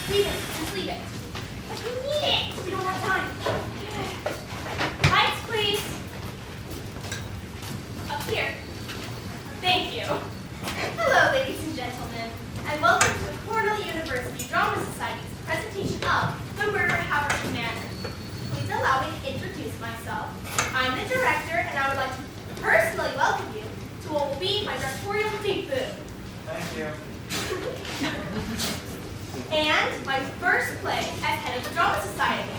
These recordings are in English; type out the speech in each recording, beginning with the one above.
Leave it. Just leave it. But you need it. We don't have time. Lights, please. Up here. Thank you. Hello, ladies and gentlemen, and welcome to the Cornell University Drama Society's presentation of The Murder at Haversham Manor. Please allow me to introduce myself. I'm the director, and I would like to personally welcome you to what will be my directorial debut. Thank you. And my first play as head of the Drama Society.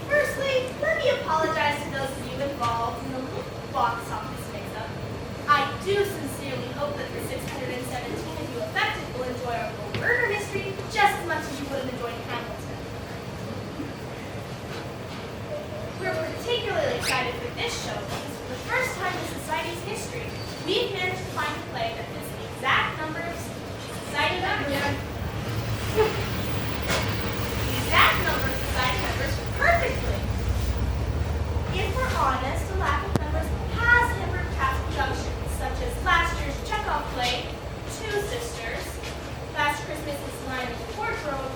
Firstly, let me apologize to those of you involved in the box office mix-up. I do sincerely hope that the 617 of you affected will enjoy our little murder mystery just as much as you would have enjoyed Hamilton. We're particularly excited for this show because for the first time in society's history, we've managed to find a play that fits the exact numbers society members. The exact number of society members perfectly. If we're honest, a lack of members has hindered past productions, such as last year's Chekhov play, Two Sisters, last Christmas's Lion in the Wardrobe,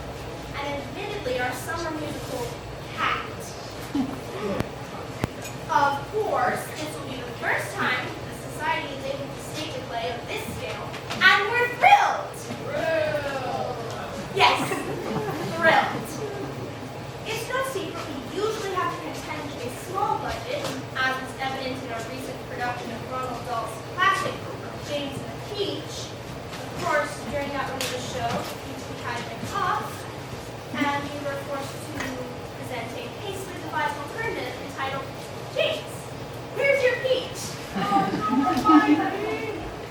and admittedly our summer musical, Cat. Of course, this will be the first time the society is able to stage a play of this scale, and we're thrilled! Yes, thrilled. It's no secret we usually have to contend with a small budget, as is evident in our recent production of Ronald Dahl's classic, James and the Peach. Of course, during that run of the show, Peach had been off, and we were forced to present a hastily devised alternative entitled James, where's your peach? Oh, no, my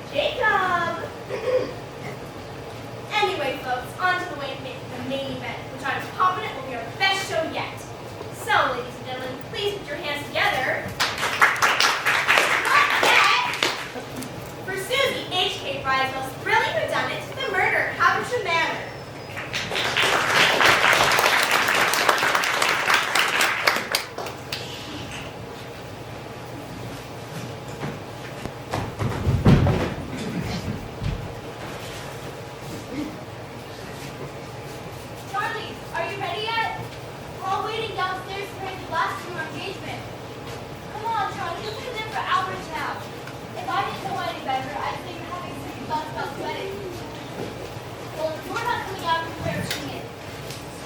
Jacob! Anyway, folks, on to the main event, which I'm confident will be our best show yet. So, ladies and gentlemen, please put your hands together. Not yet! For Susie H.K. Fry's most thrilling whodunit, The Murder at Haversham Manor. Charlie, are you ready yet? We're all waiting downstairs for his last room engagement. Come on, Charlie, let's head in for Albert's now. If I didn't know any better, I'd say you're having second thoughts about the wedding. Well, if you're not coming out, you're perishing it.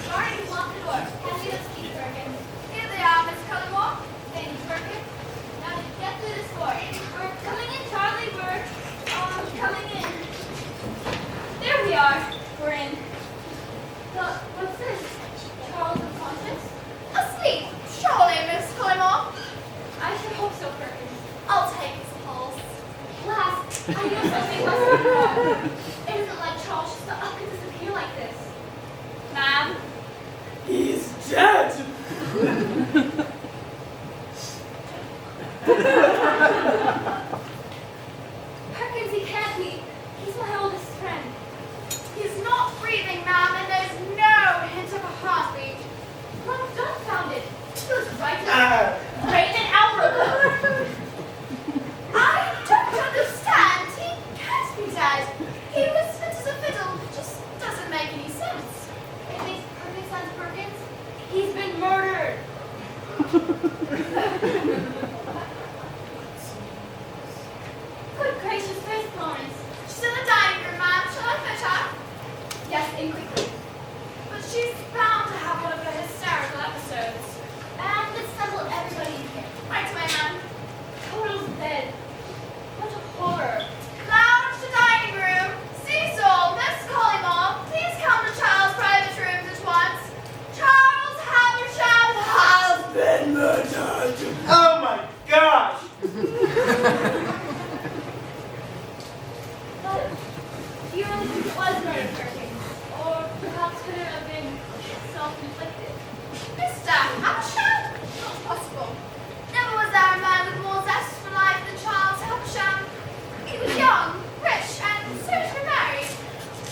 Charlie, lock the door. Hand me those keys, Perkins. Here they are, Miss Cullimore. Thank you, Perkins. Now to get through this door. We're coming in, Charlie. We're coming in. There we are. We're in. What's this? Charles unconscious? Asleep, surely, Miss Cullimore. I should hope so, Perkins. I'll take his pulse. Lass, I knew something must be wrong. It isn't like Charles just to up and disappear like this. Ma'am? He's dead! Perkins, he can't be. He's my oldest friend. He's not breathing, ma'am, and there's no hint of a heartbeat. I'm dumbfounded. He was right Ah. and Albert. I don't understand. He can't be dead. He was fit as a fiddle. It just doesn't make any sense. It makes perfect sense, Perkins. He's been murdered. Good gracious, where's Florence? She's in the dining room, ma'am. Shall I fetch her? Yes, and quickly. But she's bound to have one of her hysterical episodes. And let's settle everybody in here. Right away, ma'am. Total's dead. What a horror. Lounge to dining room. Cecil, Miss Cullimore, please come to Charles' private rooms at once. Charles Haversham has been murdered. Oh my gosh! But do you really think it was murder, Perkins? Or perhaps could it have been self-inflicted? Mr. Haversham? Not possible. Never was there a man with more zest for life than Charles Haversham. He was young, rich, and soon to be married.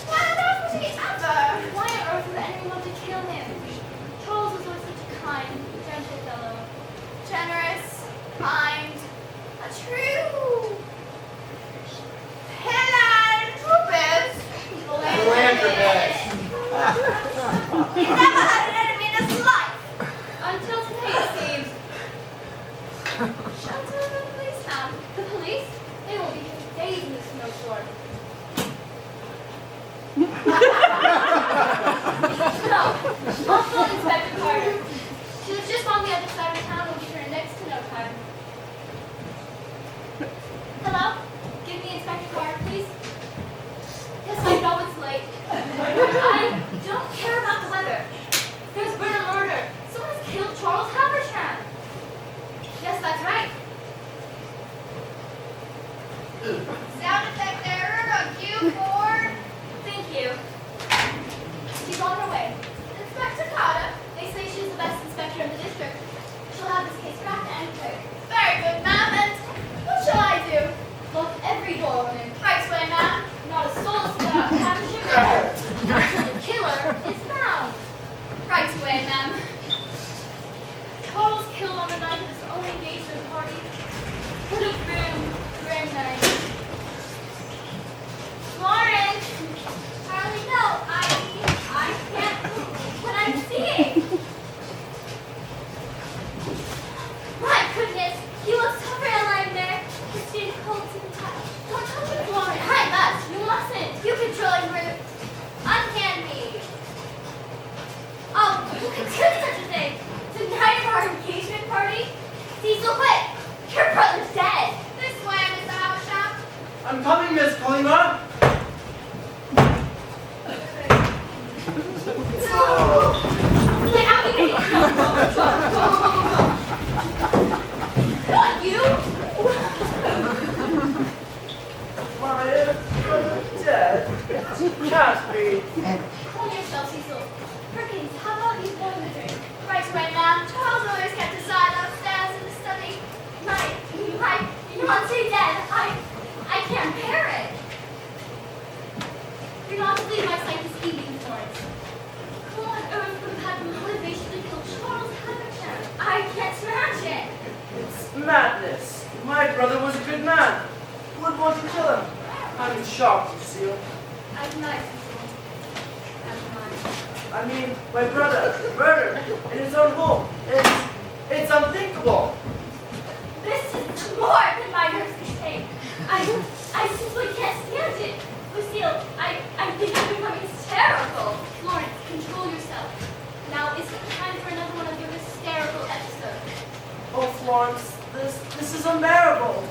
Why on earth would he ever? Why on earth would anyone want to kill him? Charles was always such a kind, gentle fellow. Generous, kind, a true philanthropist. Philanthropist. He never had an enemy in his life. Until today, it seems. Shelter of the police, ma'am. The police? They won't be here for days in this snowstorm. No, I'll phone Inspector Carter. She was just on the other side of town. We'll be here next to no time. Hello? Give me Inspector Carter, please. Yes, I know it's late. I don't care about the weather. There's been a murder. Someone's killed Charles Habersham. Yes, that's right. Sound effect error on Q4. Thank you. She's on her way. Inspector Carter. They say she's the best inspector in the district. She'll have this case cracked and quick. Very good, ma'am. And what shall I do? Lock every door on him. Right way, ma'am. Not a soul is without Habersham. Until the killer is found. Right away, ma'am. Charles killed on the night of his own engagement party. What a grim night. Florence. Charlie, no, I can't believe what I'm seeing. My goodness, he looks so frail lying there. His skin cold to the touch. Don't touch him, Florence. I must. You mustn't. You controlling rude. Unhand me. Oh, who could do such a thing? The night of our engagement party? Cecil, quick! Your brother's dead. This way, Mr. Habersham. I'm coming, Miss Collingwood. Get out of here! Not you! My dead. Can't be. Calm yourself, Cecil. Perkins, how about you boil the drink? Right away, ma'am. Charles always kept his side upstairs in the study. My fiancé dead. I can't bear it. You're not to leave my sight this evening, Florence. Who on earth would have had the motivation to kill Charles Habersham? I can't imagine. It's madness. My brother was a good man. Who would want to kill him? I'm shocked, Lucille. I deny it, Cecil. I deny it. I mean, my brother murdered in his own home. It's unthinkable. This is more than my nerves can take. I simply can't stand it. Lucille, I think I'm becoming hysterical. Florence, control yourself. Now isn't the time for another one of your hysterical episodes. Oh, Florence, this is unbearable.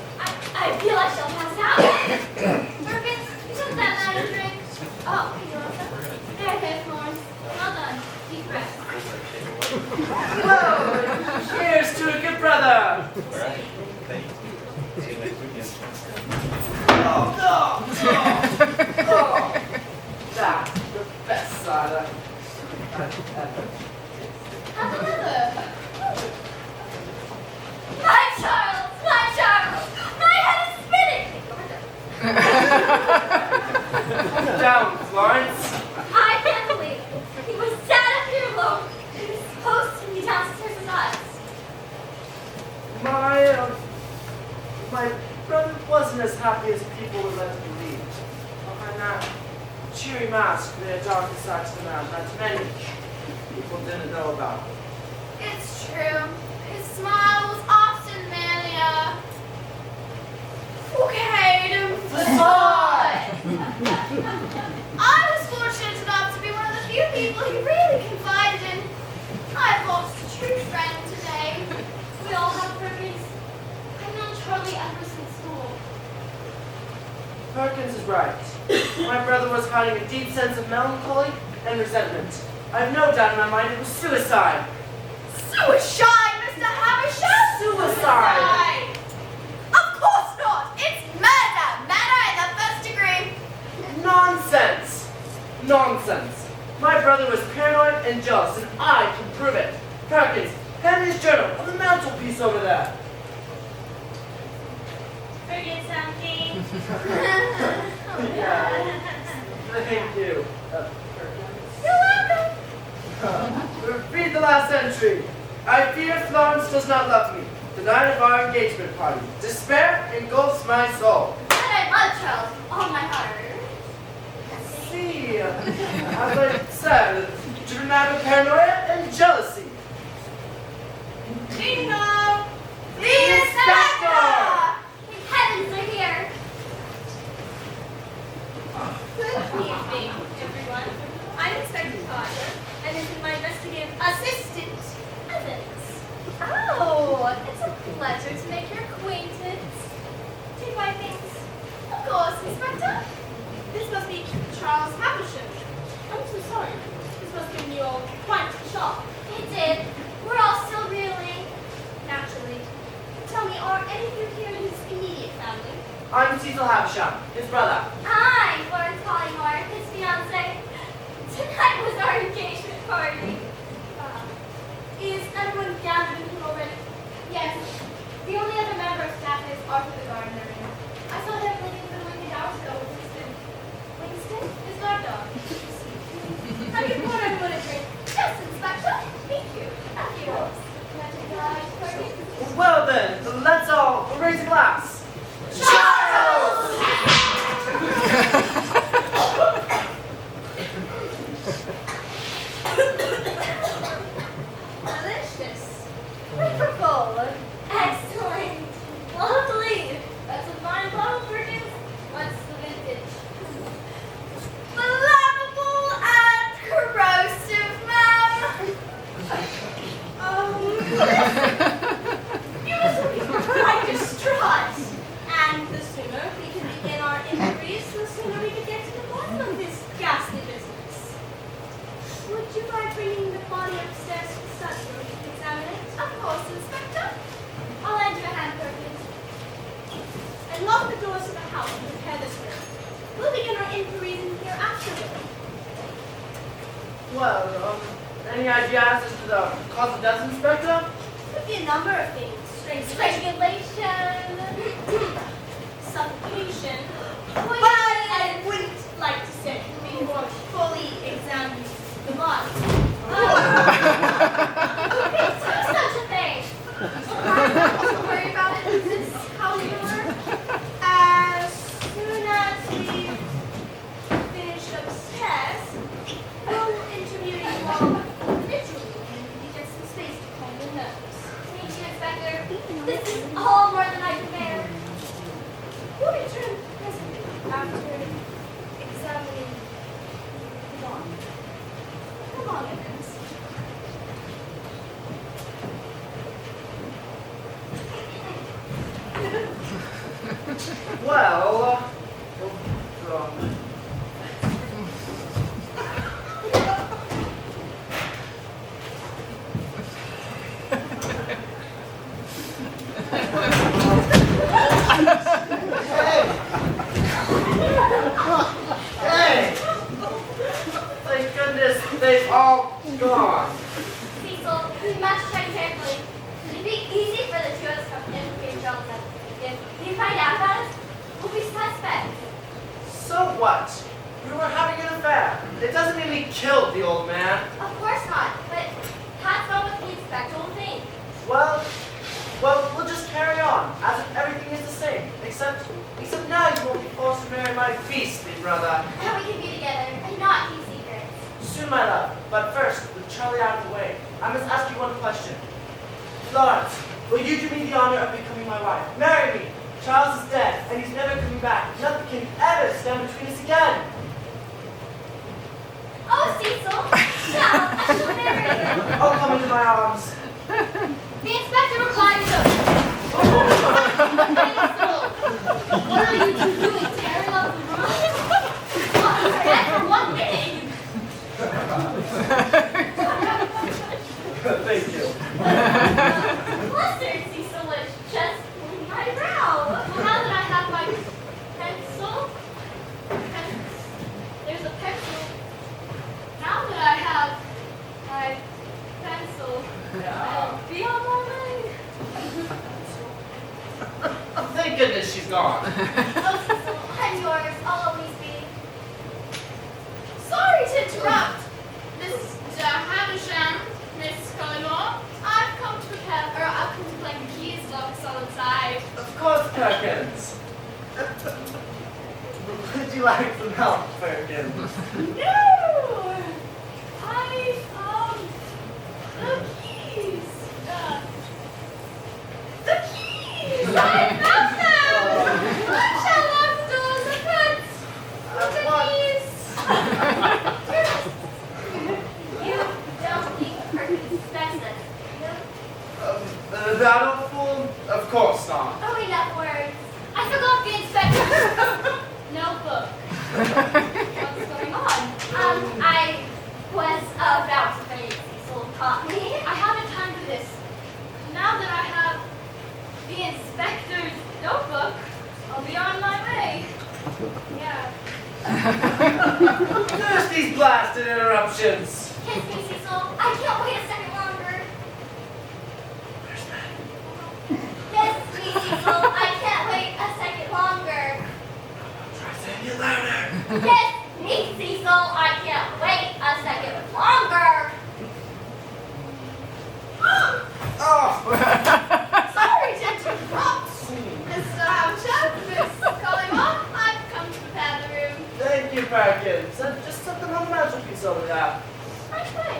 I feel I shall pass out. Perkins, you took that man a drink. Oh, you're all set. There, Florence. Well done. Deep breath. Whoa! Cheers to a good brother. Oh, no! Oh, that's the best cider I've ever. Have another. My Charles! My Charles! My head is spinning! Calm down, Florence. I can't believe it. He was sad up here alone. He was supposed to be downstairs with us. My brother wasn't as happy as people would let him believe. Behind that cheery mask, there are darker sides to the man that many people didn't know about. It's true. His smile was often mania. Okay, I was fortunate enough to be one of the few people he really confided in. I've lost a true friend today. We all have Perkins. I've known Charlie ever since school. Perkins is right. My brother was hiding a deep sense of melancholy and resentment. I have no doubt in my mind it was suicide. Suicide, Mr. Habersham? Suicide! Of course not! It's murder! Murder in the first degree! Nonsense! Nonsense! My brother was paranoid and jealous, and I can prove it. Perkins, hand me his journal on the mantelpiece over there. Forget something. Yeah. Thank you. Perkins. You're welcome! Read the last entry. I fear Florence does not love me. The night of our engagement party. Despair engulfs my soul. And I love Charles with all my heart. See, As I said, driven mad with paranoia and jealousy. Bingo! The inspector! His heavens are here. Good evening, everyone. I'm Inspector Carter, and this is my investigative assistant, Evans. Oh, it's a pleasure to make your acquaintance. Take my things. Of course, Inspector. This must be Charles Havisham. I'm so sorry. This must have given you all quite a shock. It did. We're all still reeling. Naturally. Tell me, are any of you here his immediate family? I'm Cecil Havisham, his brother. I'm Florence Collymore, his fiance. Tonight was our engagement party. Is everyone gathered in here already? Yes. The only other member of staff is Arthur the gardener. I saw him leaving for the weekend hours ago with Winston. Winston? His guard dog. Have you poured everyone a drink? Yes, Inspector. Thank you. Thank you. Can I take a large party? Well then, let's all raise a glass. Delicious. Wonderful. Excellent. Lovely. That's a fine bottle, Perkins. What's the vintage? Flammable and corrosive, ma'am. You must be quite distraught. And the sooner we can begin our inquiries, the sooner we can get to the bottom of this ghastly business. Would you mind bringing the body upstairs to the study where we can examine it? Of course, Inspector. I'll lend you a hand, Perkins. And lock the doors to the house and prepare this room. We'll begin our inquiries in here afterward. Well, any ideas as to the cause of death, Inspector? Could be a number of things. Strangulation. Suffocation. But Poison. I wouldn't like to say before fully examining the body. Such a thing. Don't worry about it. Is this how we were? As soon as we finish upstairs, we'll interview you all individually and we get some space to calm the nerves. Thank you, Inspector. This is all more than I can bear. We'll return presently after examining the body. Come on, Evans. Well, hey! Thank goodness they've all gone. Cecil, you must tread carefully. It'd be easy for the two of us to implicate Charles. If you find out about us, we'll be suspects. So what? We were having an affair. It doesn't mean we killed the old man. Of course not, but that's not what the inspector will think. Well, we'll just carry on, as if everything is the same. Except now you won't be forced to marry my beastly brother. Now we can be together and not keep secrets. Soon, my love. But first, with Charlie out of the way, I must ask you one question. Florence, will you do me the honor of becoming my wife? Marry me. Charles is dead, and he's never coming back. Nothing can ever stand between us again. Oh, Cecil! Now, I shall marry you. Oh, come into my arms. The inspector replies to Cecil! What are you two doing? Tearing up the room? Well, forget for 1 minute. Thank you. Mustard, Cecil was just pulling my brow. Well, now that I have my pencil, there's a pencil. Now that I have my pencil, I'll be on my way. Thank goodness she's gone. Oh, Cecil, I'm yours. I'll always be. Sorry to interrupt, Mr. Havisham, Miss Collymore. I've come to collect the keys locked all inside. Of course, Perkins. Would you like some help, Perkins? No, shadow fool? Of course not. Oh, enough words. I forgot the inspector's notebook. What's going on? I was about to say Cecil caught me. I haven't time for this. Now that I have the inspector's notebook, I'll be on my way. Yeah. There's these blasted interruptions. Kiss me, Cecil. I can't wait a second longer. Where's that? Kiss me, Cecil. I can't wait a second longer. Try saying it louder. Kiss me, Cecil. I can't wait a second longer. Oh! Sorry to interrupt, Mr. Hampshire. Miss Collymore, I've come to prepare the room. Thank you, Perkins. Just something on the mantelpiece over there. Okay.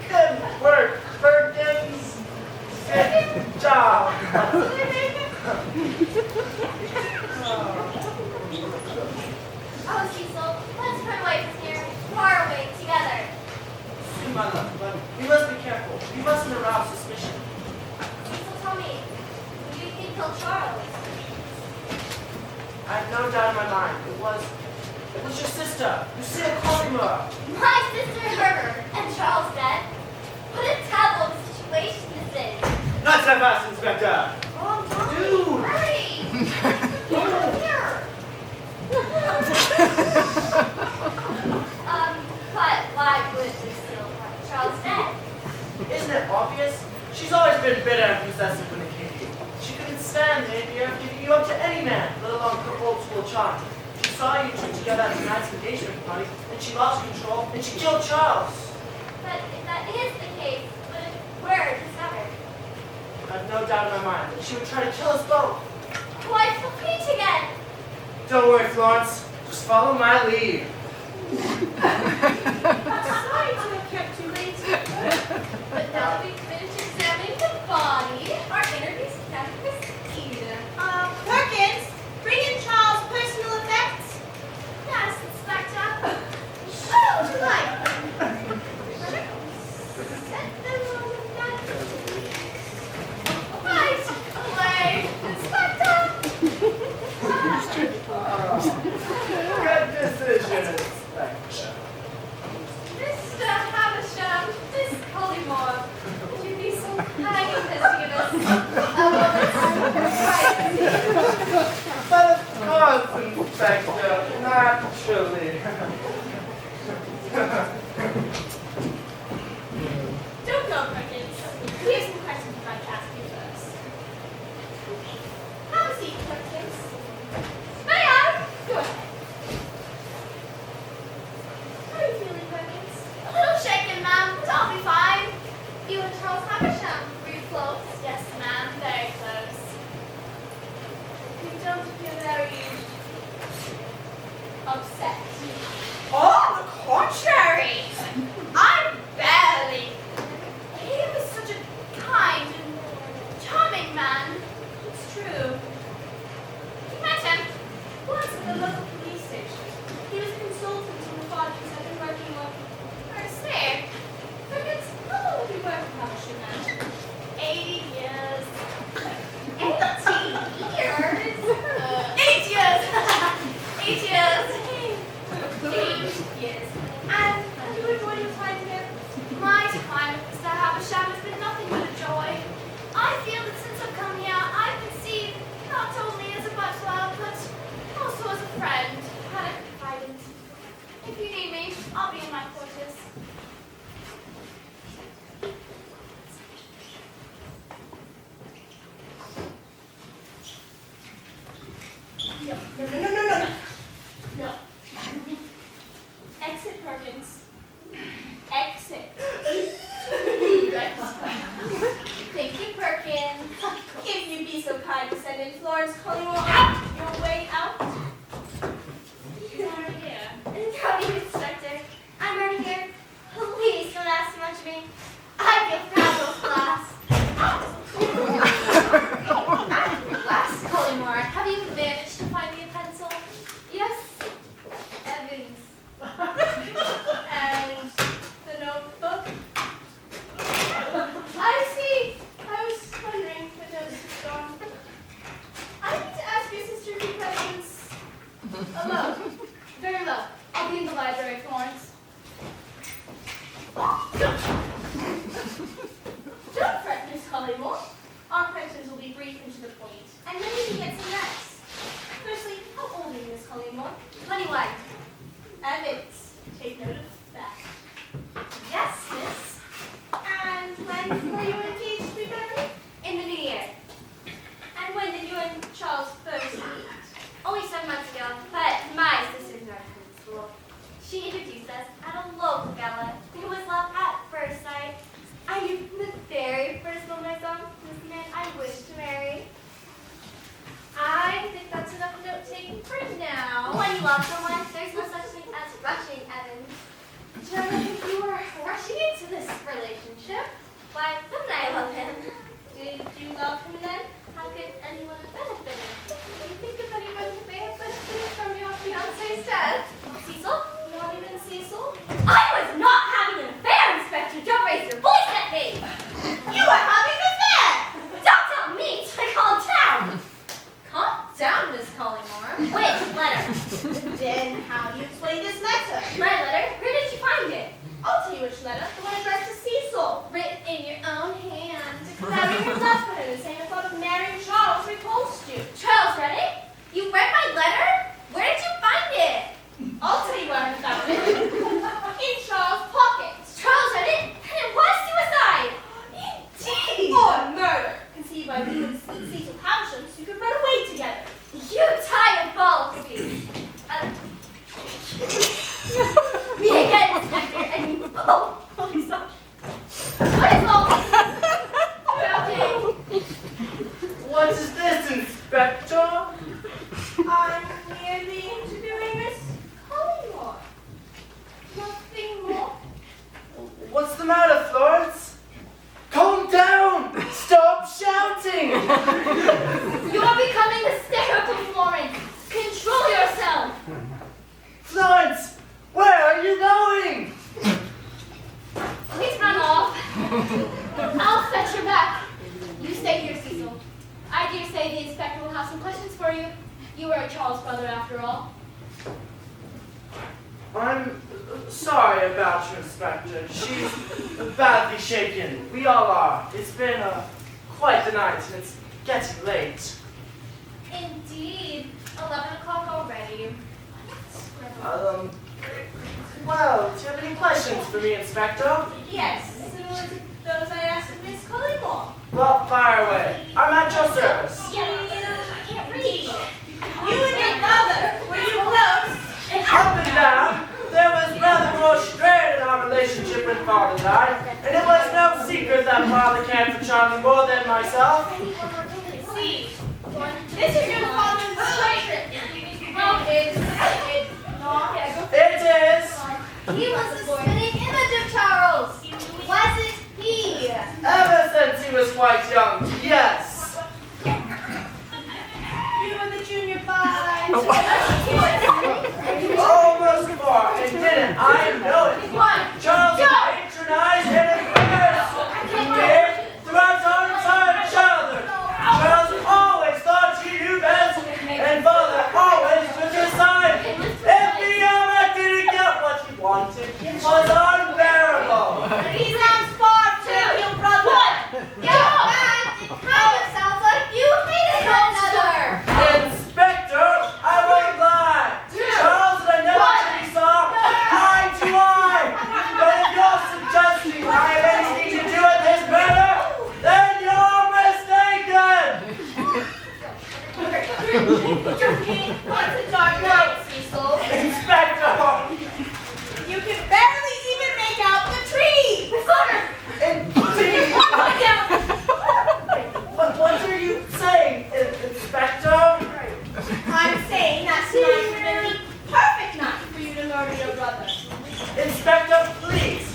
Good work, Perkins. Good job. Oh, Cecil, let's run away from here. Far away, together. See, my love, but we must be careful. We mustn't arouse suspicion. Cecil, tell me, who do you think killed Charles? I have no doubt in my mind. It was your sister, Lucille Collymore. My sister murdered and Charles dead. What a terrible situation this is. Not so fast, Inspector. Oh, Mommy, Dude. hurry. Get over here. But why would Lucille want Charles dead? Isn't it obvious? She's always been bitter and possessive when it came to you. She couldn't stand the idea of giving you up to any man, let alone her old school charm. She saw you two together at tonight's engagement party, and she lost control, and she killed Charles. But if that is the case, what if we're discovered? I have no doubt in my mind that she would try to kill us both. Why still preach again? Don't worry, Florence. Just follow my lead. Sorry to have kept you late. But now that we've finished examining the body, our interviews can proceed. Perkins, bring in Charles' personal effects. Yes, Inspector. What would you like? Set them on the mantelpiece. Right away, Inspector. Good decision, Inspector. Mr. Havisham, Miss Collymore, would you be so kind as to give us a moment's privacy? But of course, Inspector, naturally. Don't go, Perkins. We have some questions I'd like to ask you first. Have a seat, Perkins. May I? Go ahead. How are you feeling, Perkins? A little shaken, ma'am, but I'll be fine. You and Charles Havisham, were you close? Yes, ma'am, very close. You don't feel very upset. On the contrary, I'm barely. He was such a kind and charming man. It's true. You met him once at the local police station. He was a consultant in the Fodgers I've been working with. I say, Perkins, how long have you worked with Havisham now? 80 years. 80 years? 8 years! 8 years! 8 years. And have you enjoyed your time here? My time with Mr. Havisham has been nothing but a joy. I feel that since I've come here, I've been seen not only as a butler, but also as a friend. Had a confidant. If you need me, I'll be in my quarters. No. No. Exit, Perkins. Exit. Thank you, Perkins. If you'd be so kind to send in Florence Collymore out your way out. Howdy, Inspector. I'm running relationship. Why, couldn't I love him? Did you love him then? How could anyone have benefited? Do you think of anyone who may have benefited from your fiance's death? Cecil? Not even Cecil? I was not having an affair, Inspector! Don't raise your voice at me! You were having an affair! Don't tell me to calm down! Calm down, Miss Collymore. Which letter? Then how do you explain this letter? My letter? Where did you find it? I'll tell you which letter. The one addressed to Cecil. Written in your own hand. Declaring your love for him, saying the thought of marrying Charles repulsed you. Charles read it? You read my letter? Where did you find it? I'll tell you where I found it. In Charles' pockets. Charles read it? And it was suicide. Indeed. Or murder. Conceived by you and Cecil Havisham so you could run away together. You diabolical beast. Me again, Inspector, and you both. I'm sorry. What is all this? Okay. What is this, Inspector? I'm merely interviewing Miss Collymore. Nothing more. What's the matter, Florence? Calm down! Stop shouting! You're becoming hysterical, Florence. Control yourself. Florence, where are you going? Please run off. I'll fetch her back. You stay here, Cecil. I dare say the inspector will have some questions for you. You are Charles' brother, after all. I'm sorry about you, Inspector. She's badly shaken. We all are. It's been quite the night, and it's getting late. Indeed. 11 o'clock already. Well, do you have any questions for me, Inspector? Yes, similar to those I asked of Miss Collymore. Well, fire away. I'm at your service. You can't read. You and your brother, were you close? Up and down, there was rather more strain in our relationship when Father died, and it was no secret that Father cared for Charlie more than myself. See, this is your father's portrait. Well, it's not. It is. He was the spitting image of Charles. Wasn't he? Ever since he was quite young, yes. You were the junior by. Almost far, and didn't I know it? What? Charles patronized and embarrassed me throughout our entire childhood. Charles always thought he knew best, and Father always took his side. If he ever didn't get what he wanted, it was unbearable. He sounds far too, you brother. What? It kind of sounds like you hated one another. Inspector, I won't lie. Charles and I never truly saw eye to eye. But if you're suggesting I have anything to do with this murder, then you're mistaken. What's a dark night, Cecil? Inspector, You can barely even make out the tree. indeed. What are you saying, Inspector? I'm saying that tonight would have been the perfect night for you to murder your brother. Inspector, please.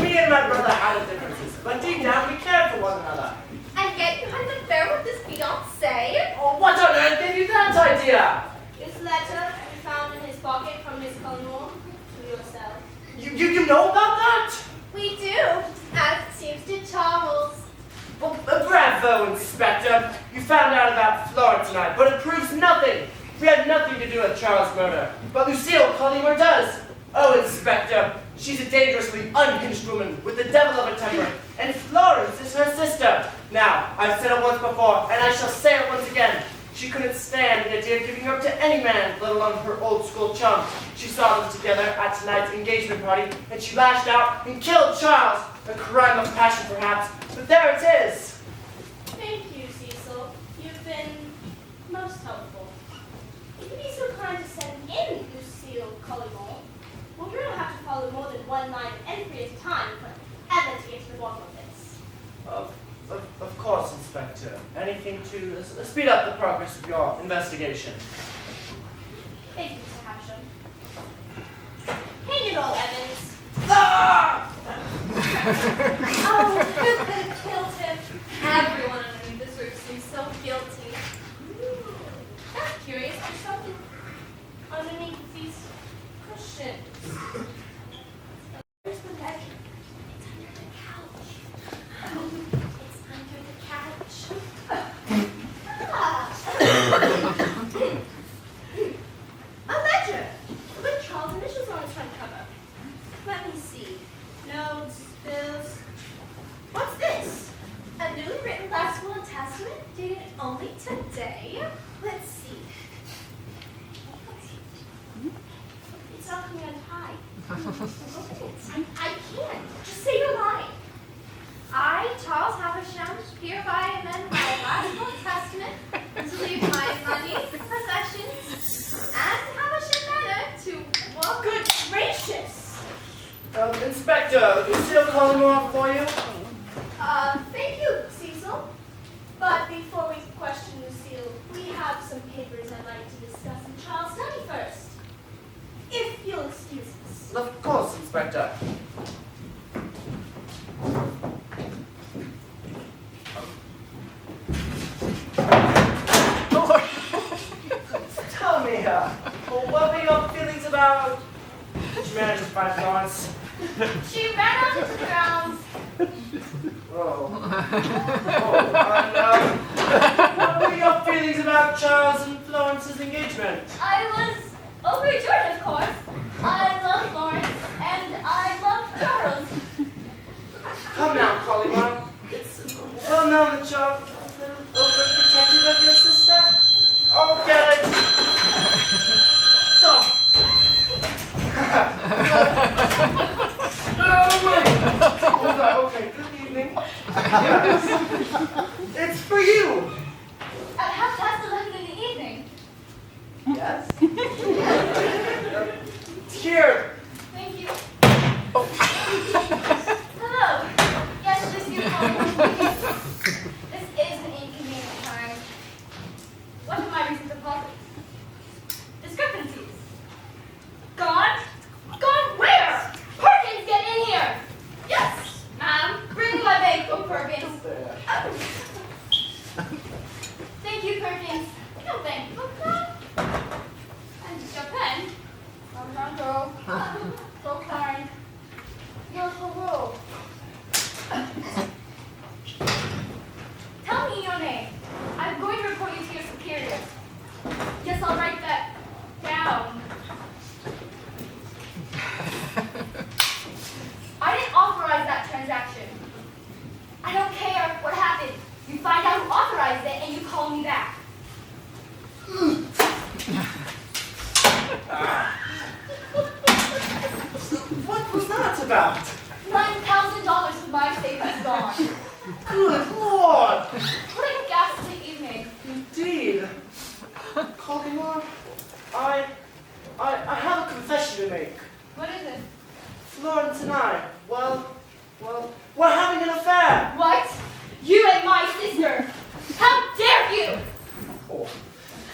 Me and my brother had differences, but deep down we care for one another. And yet you had an affair with this fiancé. Oh, what on earth gave you that idea? This letter you found in his pocket from Miss Collymore to yourself. You know about that? We do, as it seems to Charles. Well, bravo, Inspector. You found out about Florence tonight, but it proves nothing. We had nothing to do with Charles' murder. But Lucille Collymore does. Oh, Inspector, she's a dangerously unhinged woman with the devil of a temper, and Florence is her sister. Now, I've said it once before, and I shall say it once again. She couldn't stand the idea of giving her up to any man, let alone her old school chum. She saw them together at tonight's engagement party, and she lashed out and killed Charles. A crime of passion, perhaps, but there it is. Thank you, Cecil. You've been most helpful. If you'd be so kind to send in Lucille Collymore, we'll really have to follow more than one line of entry at a time for ever to get to the bottom of this. Of course, Inspector. Anything to speed up the progress of your investigation. Thank you, Mr. Havisham. Hang it all, Evans. Ah! see. Notes, bills. What's this? A newly written Gospel and Testament dated only today? Let's see. It's not coming untied. Open it. I can't. Just say the line. I, Charles Havisham, hereby amend my Gospel and Testament to leave my money, possessions, and Havisham Manor to, well, good gracious. Inspector, is Cecil Collymore for you? Thank you, Cecil. But before we question Lucille, we have some papers I'd like to discuss in Charles' study first. If you'll excuse us. Of course, Inspector. Tell me, what were your feelings about Humanities by Florence? She ran out into the grounds. What were your feelings about Charles and Florence's engagement? I was overjoyed, of course. I love Lawrence, and I love Charles. Come now, Collymore. It's well known that you're a little overprotective of your sister. Oh, get it! Stop! Okay, good evening. It's for you. At 11:30 in the evening. Yes? Here. Thank you. Hello. Yes, this is your phone. This is an inconvenient time. What are my reasons for calling? Discrepancies. Gone? Gone where? Perkins, get in here! Yes, ma'am. Bring my bank book, Perkins. Thank you, Perkins. No bank book, ma'am. And just your pen. Come girl. So kind. You're so rude. Tell me your name. I'm going to report you to your superiors. Yes, I'll write that down. I didn't authorize that transaction. I don't care what happened. You find out who authorized it and you call me back. What was that about? $9,000 of my savings gone. Good Lord! What a ghastly evening. Indeed. Collymore, I have a confession to make. What is it? Florence and I, well, we're having an affair. What? You and my sister. How dare you? Oh.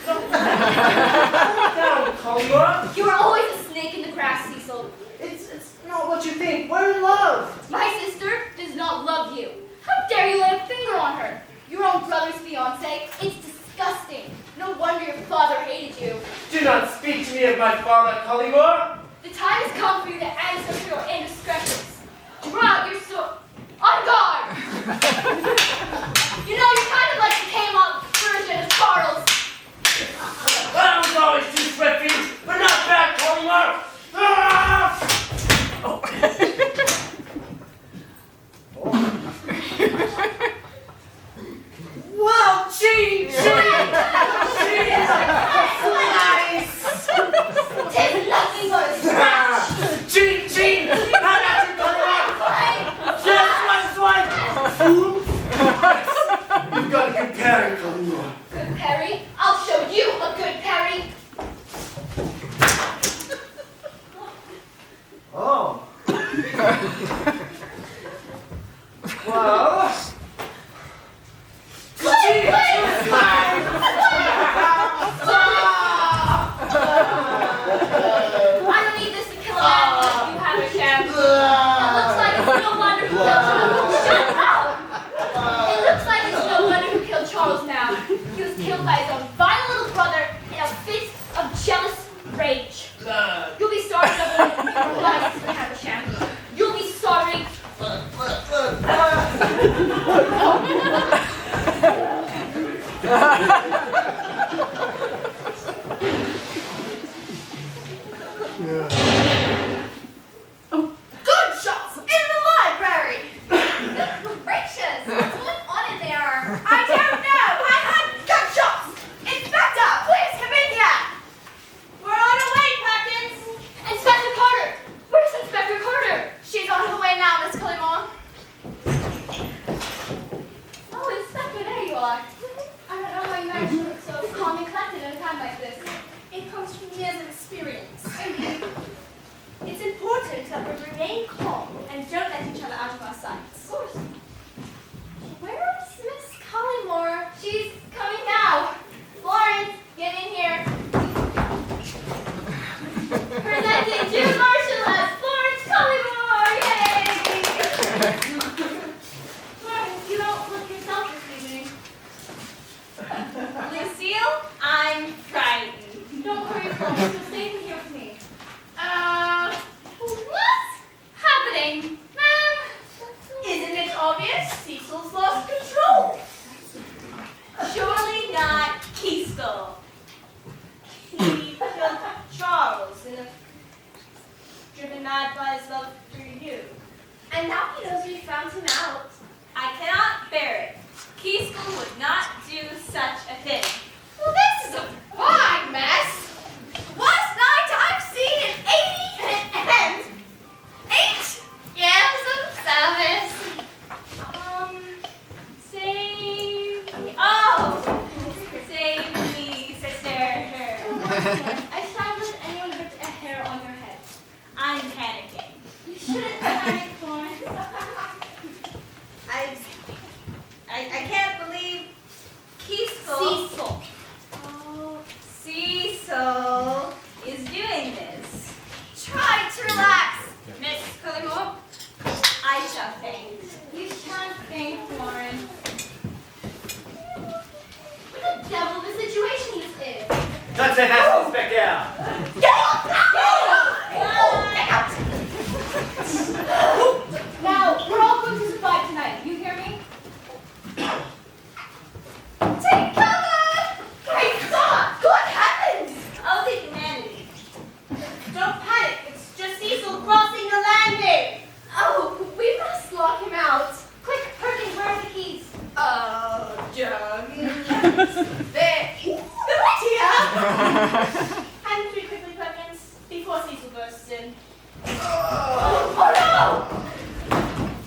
No. Calm down, Collymore. You are always a snake in the grass, Cecil. It's not what you think. We're in love. My sister does not love you. How dare you lay a finger on her? Your own brother's fiancé. It's disgusting. No wonder your father hated you. Do not speak to me of my father, Collymore. The time has come for you to answer for your indiscretions. Draw out your sword. On guard! You know, you're kind of like the came-up version of Charles. I was always too swift, but not bad, Collymore. Ah! Oh. Wow, Jean! Jean is nice! Tis nothing but a scratch. Jean! How about you, Collymore? Just one swipe! You've got a good parry, Collymore. Good parry? I'll show you a good parry. Oh. Well. I don't need this to kill a man unless you have a chance. It looks like it's no wonder who killed Charles. Shut up! It looks like it's no wonder who killed Charles now. He was killed by his own vile little brother in a fit of jealous rage. You'll be sorry that one of your lives doesn't have a chance. You'll be sorry. Good remain calm and don't let each other out of our sights. Of course. Where's Miss Collymore? She's coming now. Florence, get in here. Presenting June Marshall as Florence Collymore. Yay! Florence, you don't look yourself this evening. Lucille, I'm frightened. Don't worry, Florence. You'll stay here with me. What's happening, ma'am? Isn't it obvious Cecil's lost control? Surely not Keeskill. He killed Charles in a driven mad by his love for you. And now he knows we found him out. I cannot bear it. Keeskill would not do such a thing. Well, this is a fine mess. Last night I've seen an 8 years of service. Save me, sister. I shan't let anyone get a hair on your head. I'm panicking. You shouldn't panic, Florence. I can't believe Cecil. Oh, Cecil is doing this. Try to relax, Miss Collymore. I shall faint. you shan't faint, Florence. What the devil of a situation this is? That's it, that's Inspector! Get out! Now, we're all going to survive tonight. You hear me? Take cover! Great God! Good heavens! Oh, the humanity. Don't panic. It's just Cecil crossing the landing. Oh, we must lock him out. Quick, Perkins, where are the keys? Oh, Doug. There. Right here. Hand 3 quickly, Perkins, before Cecil bursts in. Oh no!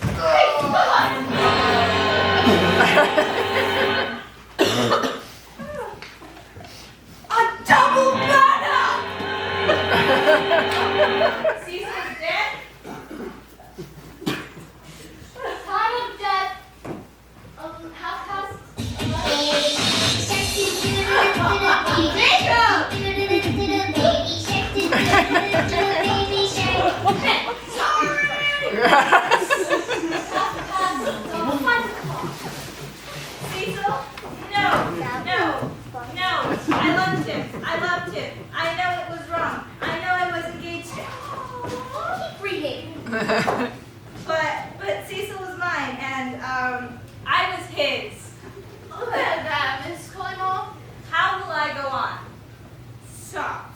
Great God! A double murder! Cecil's dead? Time of death. 3:30. Cecil? No. I loved him. I know it was wrong. I know I was engaged to Keep reading. But Cecil was mine, and I was his. Look at that, Miss Collymore. How will I go on? Stop.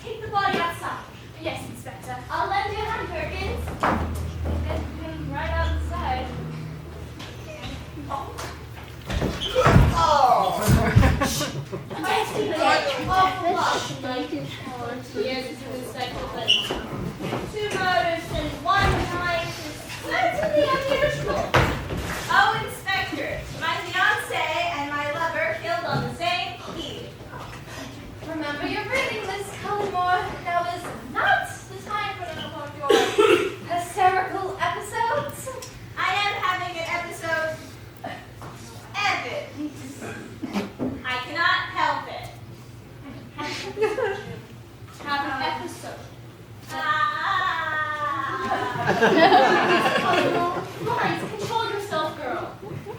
Take the body outside. Yes, Inspector. I'll lend you a hand, Perkins. Get him right outside. Two murders in one night is certainly unusual. Oh, Inspector, my fiancé and my lover killed on the same eve. Remember your breathing, Miss Collymore. Now is not the time for them of your hysterical episodes. I am having an episode. Epic. I cannot help it. Have an episode. Florence, control yourself, girl.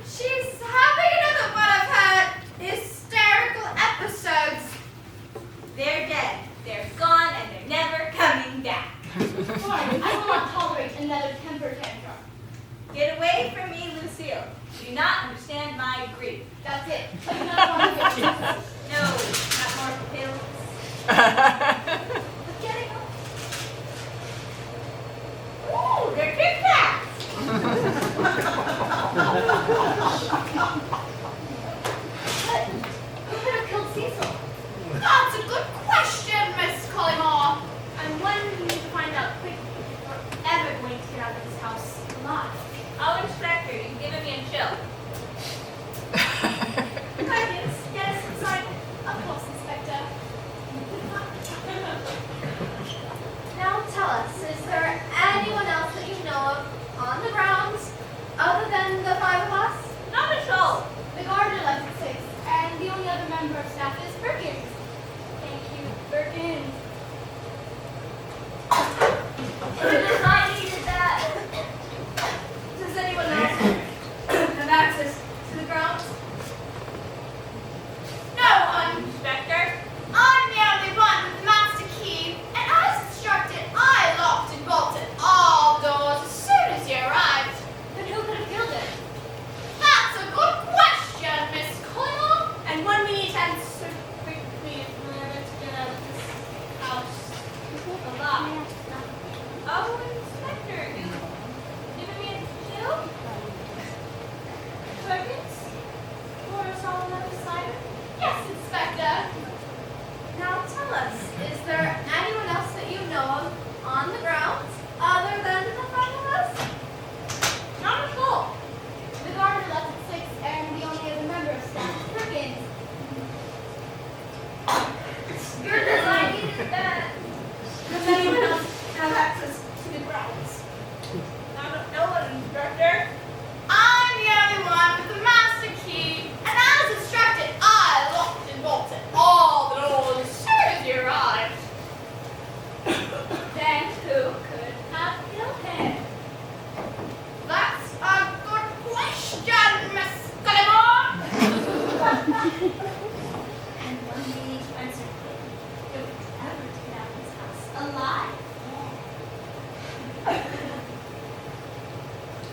She's having another one of her hysterical episodes. They're dead. They're gone and they're never coming back. Florence, I will not tolerate another temper tantrum. Get away from me, Lucille. You do not understand my grief. That's it. I do not want to hear it. No, not more pills. But getting up. Ooh, they're Kit Kats. But who could have killed Cecil? That's a good question, Miss Collymore. And one we need to find out quickly if we're ever going to get out of this house alive. Oh, Inspector, you've given me a chill. Perkins, get us inside us, is there anyone else that you know of on the grounds other than the five of us? Not at all. The gardener left at 6, and the only other member of staff is Perkins. Thank you, Perkins. Goodness, I needed that. Does anyone else have access to the grounds? No one, Inspector. I'm the only one with the master key, and as instructed, I locked and bolted all doors as soon as you arrived. Then who could have killed him? That's a good question, Miss Cole. And one we need to answer quickly if we're going to get out of this house. A lot. Oh, Inspector, you giving me a kill? Perkins? Pour us all another cider? Yes, Inspector. Now tell us, is there anyone else that you know of on the grounds other than the five of us? Not at all. The gardener left at 6, and the only other member of staff is Perkins. Goodness, I needed that. Does anyone else have access to the grounds? No one, Inspector. I'm the only one with the master key, and as instructed, I locked and bolted all the doors as soon as you arrived. Then who could have killed him? That's a good question, Miss Gulliver. And one we need to answer quickly if we ever to get out of this house alive.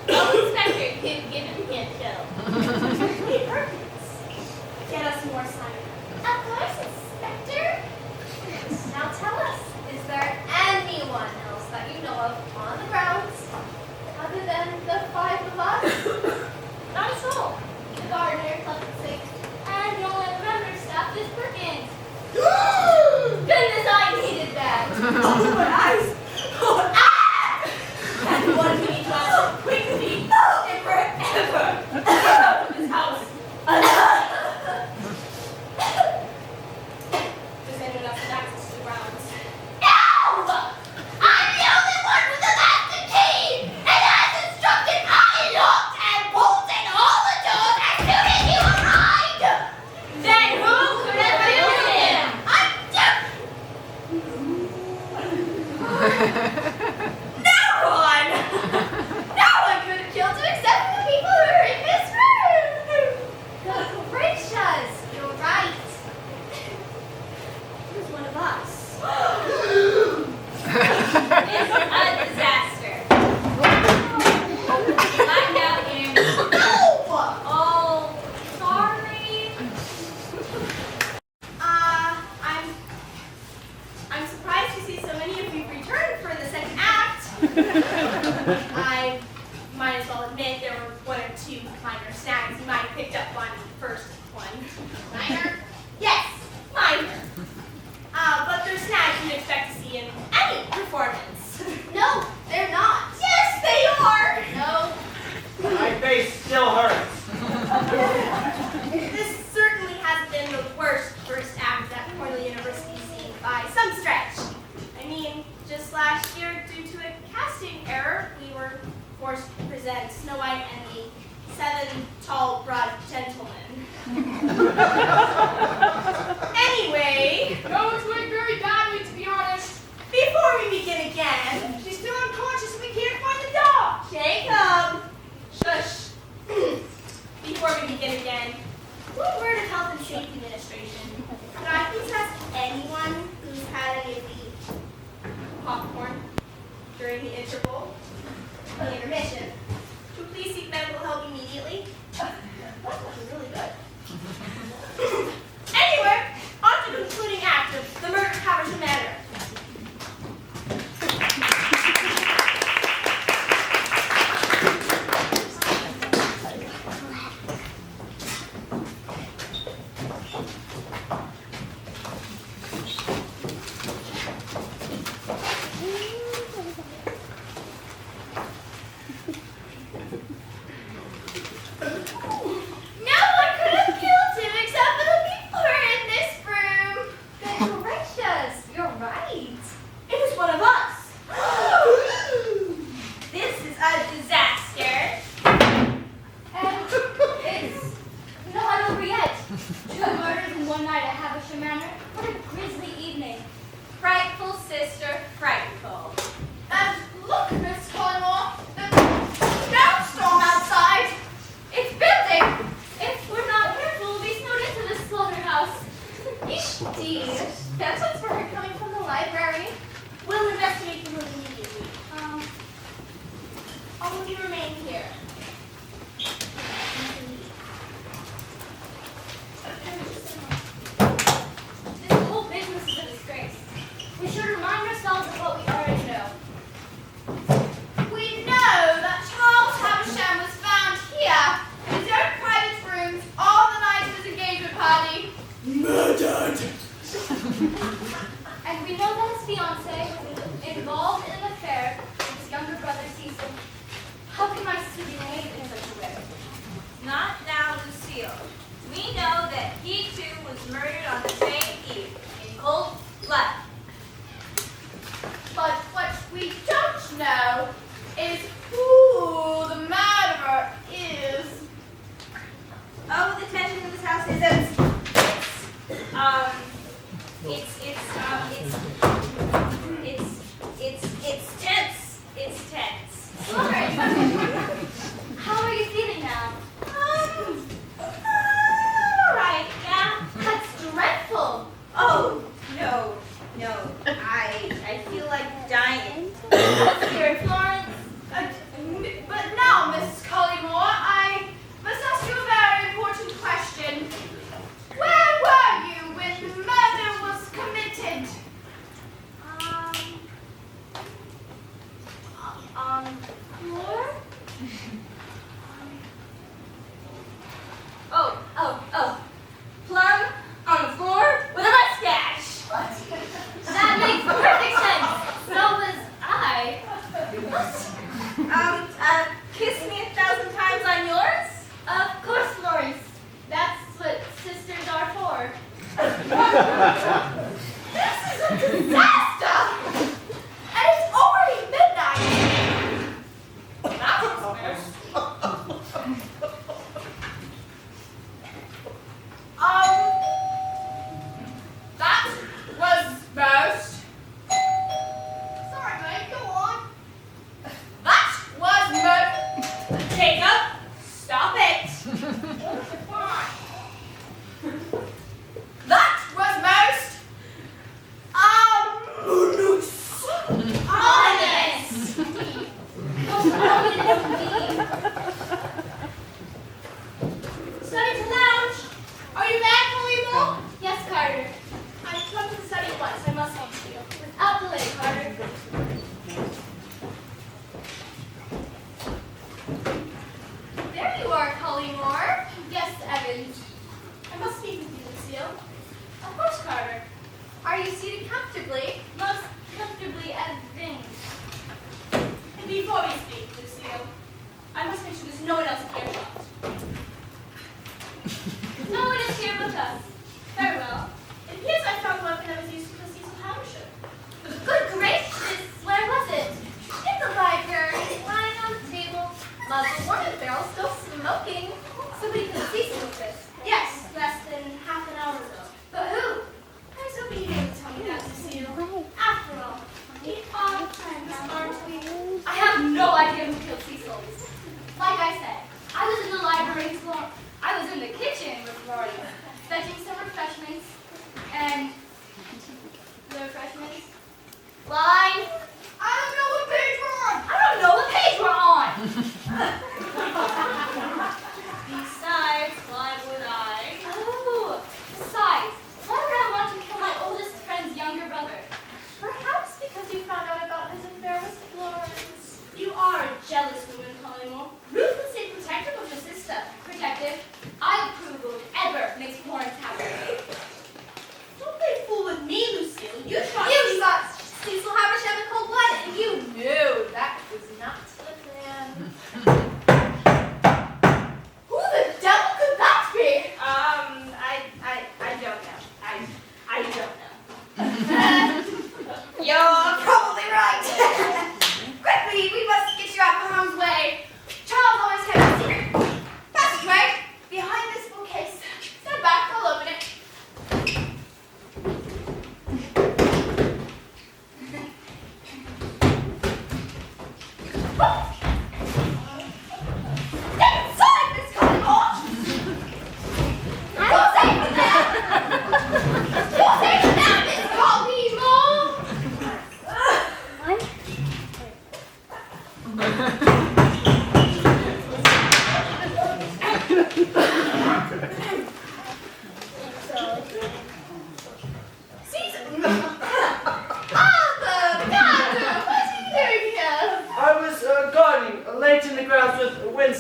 Oh, Inspector, you've given me a chill. Hey, Perkins, get us more cider. Of course, Inspector. Now tell us, is there anyone else that you know of on the grounds other than the five of us? Not at all. The gardener left at 6, and the only other member of staff is Perkins. Goodness, I needed that. Oh, my eyes! And one we need to answer quickly and forever. Get out of this house. Does anyone else have access to the grounds? No! I'm the only one with the master key! And as instructed, I locked and bolted all the doors as soon as you arrived! Then who could have killed him? No one! No one could have killed him except for the people who are in this room! Good gracious, you're right. Who's one of us? It's a disaster. I'm down here. No! Oh, sorry. I'm surprised to see so many of you return for the second act. I might as well admit there were one or two minor snags you might have picked up on the first one. Minor? Yes, minor. But they're snags you'd expect to see in any performance. No, they're not. Yes, they are! No. My face still hurts. This certainly has been the worst first act that Cornell University's seen by some stretch. I mean, just last year, due to a casting error, we were forced to present Snow White and the 7 tall, broad gentlemen. Anyway, No, it's going very badly, to be honest. before we begin again, She's still unconscious and we can't find the dog. Jacob! Shush. Before we begin again, one word of Health and Safety Administration. Could I please ask anyone who's had any of the popcorn during the interval, the intermission, to please seek medical help immediately? That's looking really good. Anyway, on to the concluding act of the murder of Caversham Manor. No one could have killed him except for the people as you remain here. This whole business is a disgrace. We should remind ourselves of what we already know. We know that Charles Havisham was found here in his own private rooms all the night of his engagement party. Murdered! And we know that his fiancée was involved in an affair with his younger brother Cecil. How can my sister be made in such a way? Not now, Lucille. We know that he too was murdered on the same eve, in cold blood. But what we don't know is who the murderer is. Oh, the tension in this house is it's tense. It's tense. Lauren, how are you feeling now? Alright, yeah. That's dreadful. Oh, no. I feel like dying. Here, Florence. But now, Mrs. Collymore, I must ask you a very important question. Where were you when the murder was committed? Fleur? Oh. Plum on the floor with a mustache. That makes perfect sense. So was I. Kiss me 1,000 times on yours? Of course, Florence. That's what sisters are for. This is a disaster! And it's already midnight! That was worse. That was most. Sorry, mate, go on. That was most. Jacob, stop it. That was most. Honest. Study to lounge. Are you there, Collymore? Yes, Carter. I come to the study at once. I must talk to you. Without delay, Carter. There you are, Collymore. Yes, Evans. I must speak with you, Lucille. Of course, Carter. Are you seated comfortably? Most comfortably as things. And before we speak, Lucille, I must make sure there's no one else here. No one is here with us. Very well. It appears I found a weapon that was used to kill Cecil Havisham. Good gracious, where was it? In the library, lying on the table, muzzle warning barrel still smoking. Somebody killed Cecil with this. Yes, less than half an hour ago. But who? I was hoping you'd be able to tell me that, Lucille. After all, we are friends, aren't we? I have no idea who killed Cecil. Like I said, I was in the library with Florence. I was in the kitchen with Florence, fetching some refreshments, and the refreshments. Line. I don't know what page we're on. I don't know what page we're on. Besides, why would I? Oh, besides, why would I want to kill my oldest friend's younger brother? Perhaps because you found out about his affair with Florence. You are a jealous woman, Collymore. Ruthlessly protective of your sister. Protective. I approve of whatever makes Florence happy. Don't play fool with me, Lucille. You thought Cecil Havisham in cold blood, and you knew that was not the plan. Who the devil could that be? I don't know. I don't know. You're probably right. Quickly, we must get you out of harm's way. Charles always had a secret passageway behind this bookcase. Stand back, I'll open it. Get inside, Miss Collymore! You're safe now! You're safe now, Miss Collymore!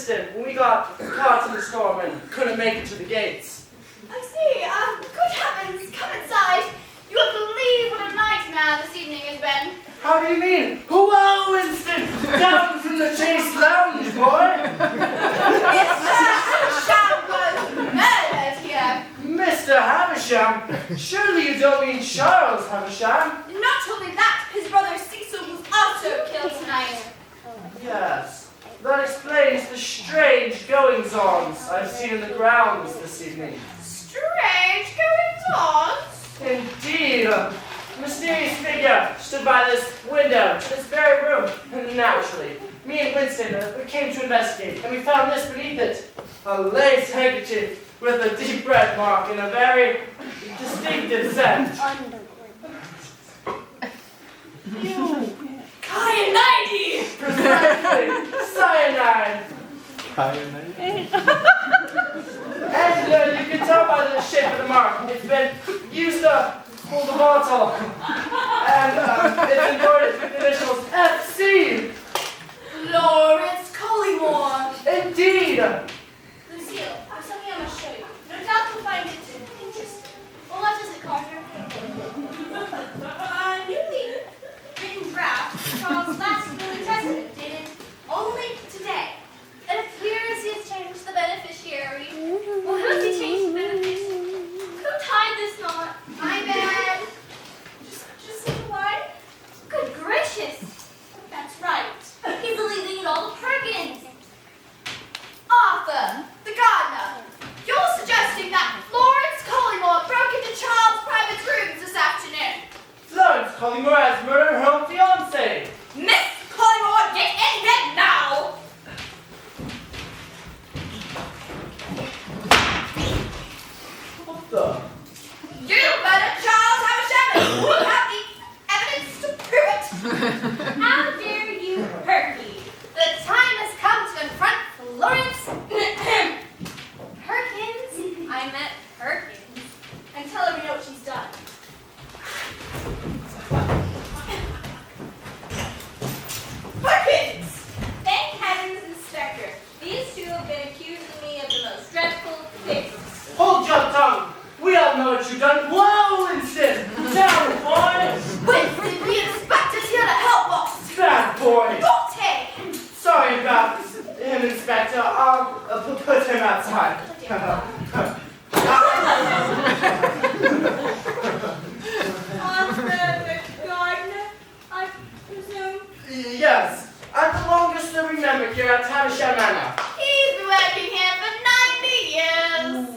Winston when we got caught in the storm and couldn't make it to the gates. I see. Good heavens, come inside. You won't believe what a nightmare this evening has been. How do you mean? Whoa, Winston! Down from the Chase Lounge, boy! Havisham was murdered here. Mr. Havisham? Surely you don't mean Charles Havisham? Not only that, his brother Cecil was also killed tonight. Yes. That explains the strange goings-ons I've seen in the grounds this evening. Strange goings-on. Indeed, a mysterious figure stood by this window to this very room, and naturally, me and Winston we came to investigate, and we found this beneath it, a lace handkerchief with a deep red mark and a very distinctive scent. Cyanide! Precisely, cyanide. And you can tell by the shape of the mark, it's been used to hold the bottle. And it's embroidered with the initials FC. Lawrence Collymore. Indeed. Lucille, I have something I must show you. No doubt you'll find it interesting. Well, what is it, Carter? A newly written draft Charles' last will and testament dated only today. It appears he has changed the beneficiary. Well, who has he changed the beneficiary? Who tied this knot? My bad. Just what? Good gracious! That's right. He's deleting all the Perkins! Arthur, the gardener. You're suggesting that Florence Collymore broke into Charles' private rooms this afternoon. Florence Collymore has murdered her own fiancé. Miss Collymore, get in here now! What the? You murdered Charles Havisham and you have the evidence to prove it. How dare you hurt me? The time has come to confront Florence Perkins? I meant Perkins. and tell her we know what she's done. Perkins! Thank heavens, Inspector. These two have been accusing me of the most dreadful things. Hold your tongue. We all know what you've done. Whoa, Winston. Down, boy. Winfrey, the inspector's here to help us. Bad boy. Don't take. Sorry about him, Inspector. I'll put him outside. Arthur the gardener, I presume. Yes, I'm the longest living member here at Havisham Manor. He's been working here for 90 years.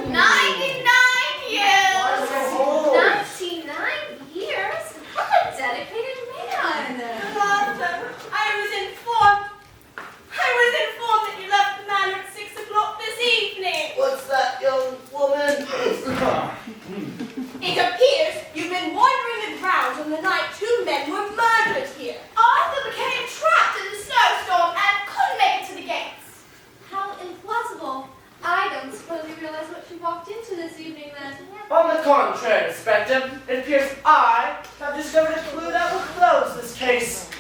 99 years. Why so old? 99 years? What a dedicated man! Arthur, I was informed that you left the manor at 6 o'clock this evening. What's that, young woman? It appears you've been wandering the grounds on the night two men were murdered here. Arthur became trapped in the snowstorm and couldn't make it to the gates. How implausible. I don't suppose you realize what you walked into this evening then. On the contrary, Inspector, it appears I have discovered a clue that will close this case.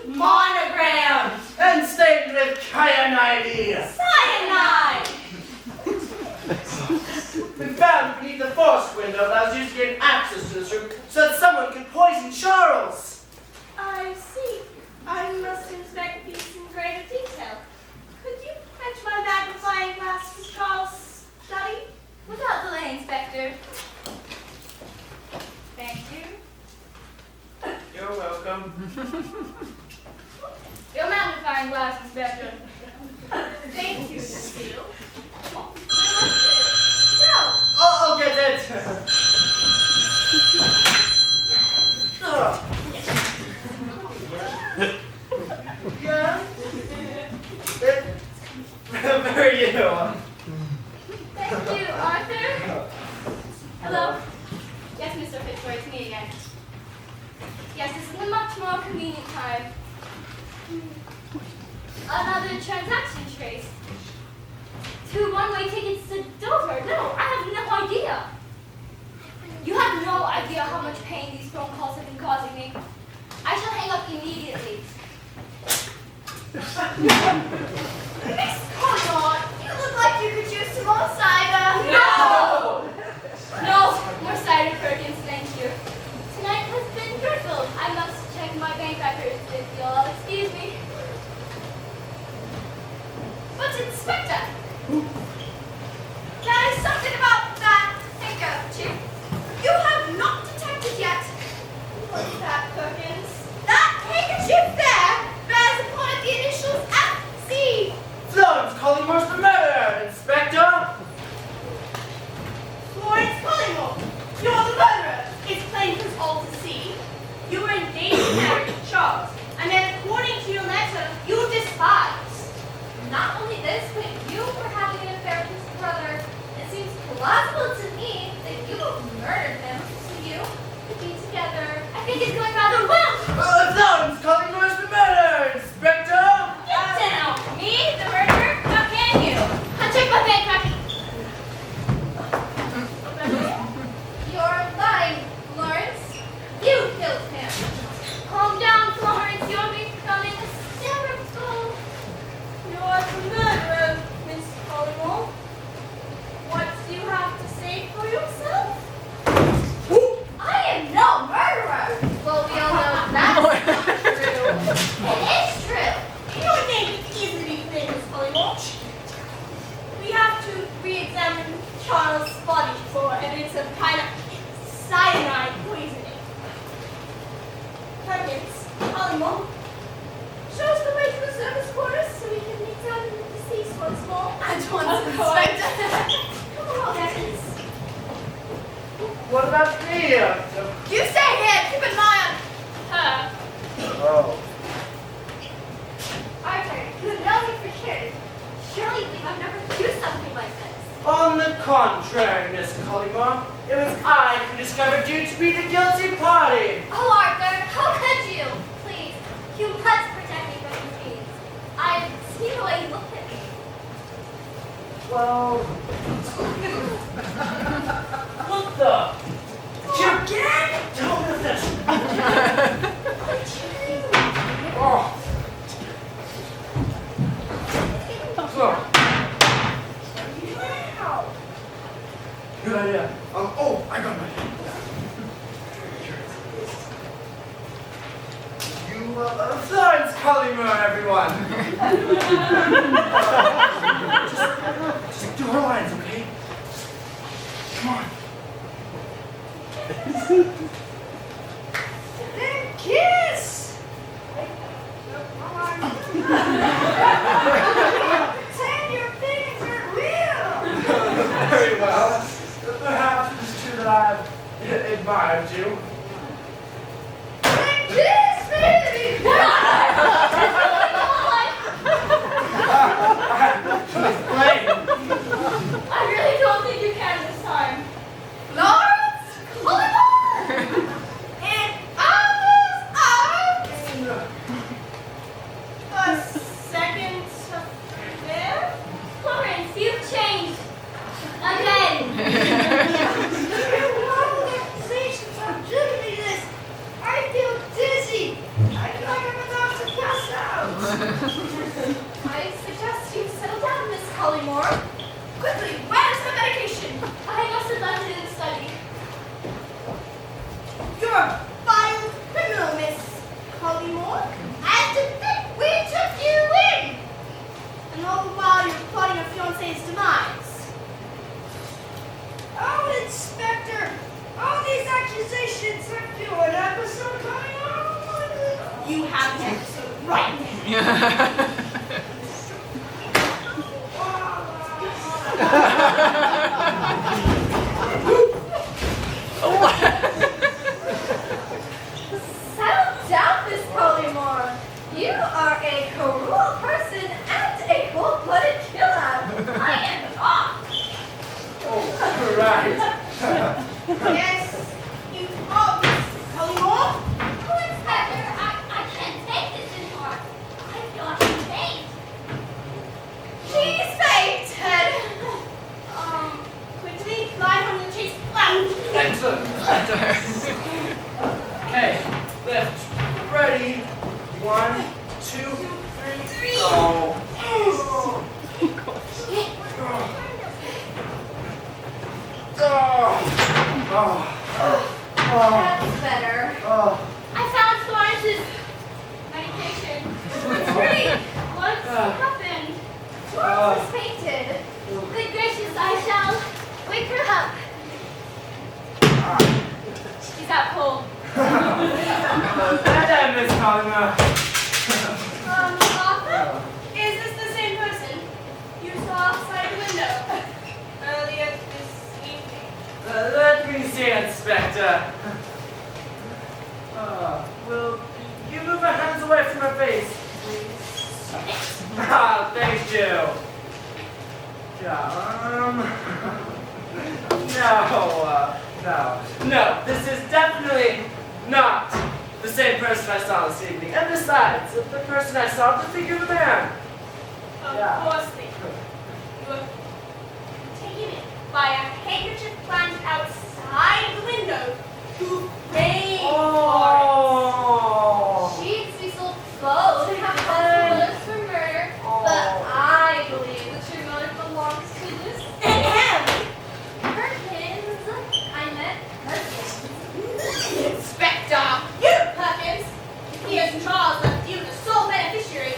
Monogram. And stained with cyanide. Cyanide. Been found beneath the forced window that was used to gain access to this room so that someone could poison Charles. I see. I must inspect these in greater detail. Could you fetch my magnifying glass to Charles' study? Without delay, Inspector. Thank you. You're welcome. Your magnifying glass, Inspector. Thank you, Lucille. I'll get it. Yeah? Very you. Thank you, Arthur. Hello? Yes, Mr. Fitzroy, it's me again. Yes, this is a much more convenient time. Another transaction trace. 2 one-way tickets to Dover. No, I have no idea. no idea how much pain these phone calls have been causing me. I shall hang up immediately. Miss Connor, you look like you could use some more cider. No! No, more cider, Perkins, thank you. Tonight has been dreadful. I must check my bank records if you'll excuse me. But Inspector, there is something about that handkerchief you have not detected yet. What's that, Perkins? That handkerchief there bears upon it the initials F.C. Florence Collingwood's the murderer, Inspector! Florence Collingwood, you're the murderer. It's plain for us all to see. You were engaged to marry Charles, and then according to your letter, you despise. Not only this, but you were having an affair with his brother. It seems plausible to me that you murdered him, so you could be together. I think it's going rather well. Florence Collingwood's the murderer, Inspector! Get down! Me, the murderer? How can you? I'll check my bank records. You're lying, Florence. You killed him. Calm down, Florence. You're becoming hysterical. You're the murderer, Miss Collingwood. What do you have to say for yourself? I am no murderer. Well, we all know that's not true. It is true. Your name is easily cleared, Miss Collingwood. We have to re-examine Charles' body for evidence of kind of cyanide poisoning. Perkins, Collingwood, show us the way to the service quarters so we can examine the deceased once more. And once, Inspector. Come on, Perkins. What about me? You stay here. Keep an eye on her. Oh. Arthur, you know me for sure. Surely we have never do something like this. On the contrary, Miss Collingwood, it was I who discovered you to be the guilty party. Oh, Arthur, how could you? Please, you must protect me from these fiends. I've seen the way you looked at me. Well... what the? You again? Tell me this. Oh. So, Wow. good idea. Oh, I got my idea. You, Florence Collingwood, everyone. just do her lines, okay? Come on. Then kiss. Pretend your feelings are real. Very well. Perhaps it's true that I've admired you. Then kiss, baby. I really don't think you can this time. Lawrence Collingwood. In Alva's arms. A second affair. Florence, you've changed. Again. Accusations are giving me this. I feel dizzy. I feel like I'm about to pass out. I suggest you settle down, Miss Collymore. Quickly, where's the medication? I must have left it in the study. You're a vile criminal, Miss Collymore. And to think we took you in. And all the while you're plotting your fiancé's demise. Oh, Inspector, all these accusations are you an episode coming on. You have an episode right now. Settle down, Miss Collymore. You are a cruel person and a cold-blooded killer. I am not. Oh, right. Yes, you are, Miss Collymore. Oh, Inspector, I can't take this anymore. I feel ashamed. She's fainted. Okay, lift. Ready. 1, 2, 3, go. That's better. I found Florence's medication. It's great. What's happened? Florence is fainted. Good gracious, I shall wake her up. She's out cold. Hello, Miss Collins. Arthur? Is this the same person you saw outside the window earlier this evening? Let me see, Inspector. Will you move your hands away from her face, please? Thank you. No, this is definitely not the same person I saw this evening. And besides, the person I saw, the figure of a man. Of course they could. You were taken in by a handkerchief planted outside the window to frame Oh. She'd Cecil both have possible motives for murder, but I believe the true motive belongs to this Perkins. I meant Perkins. Inspector, you Perkins! He is Charles left you the sole beneficiary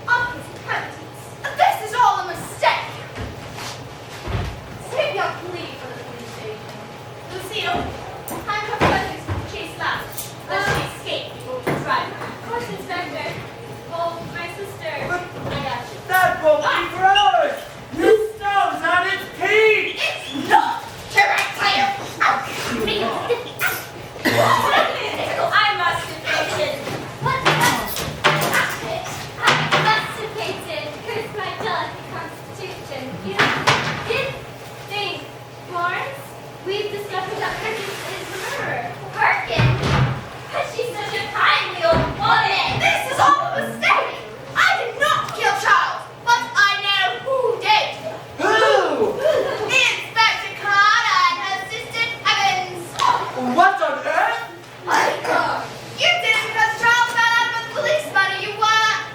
of his inheritance. This is all a mistake! Save your plea for the police station. Lucille, handcuff Perkins from the chase last. Let she escape before we try her. Of course, Inspector. Oh, my sister. I got you. That will be gross! This snow's on its peak! It's not correct, Tyler! I must have fainted. What the? I masticated. Curse my delicate constitution. You did think, Florence? We've discovered that Perkins is the murderer. Perkins? But she's such a kindly old woman. This is all a mistake! I did not kill Charles, but I know who did. Who? Inspector Carter and her sister Evans. What on earth? You did it because Charles found out about the police money you were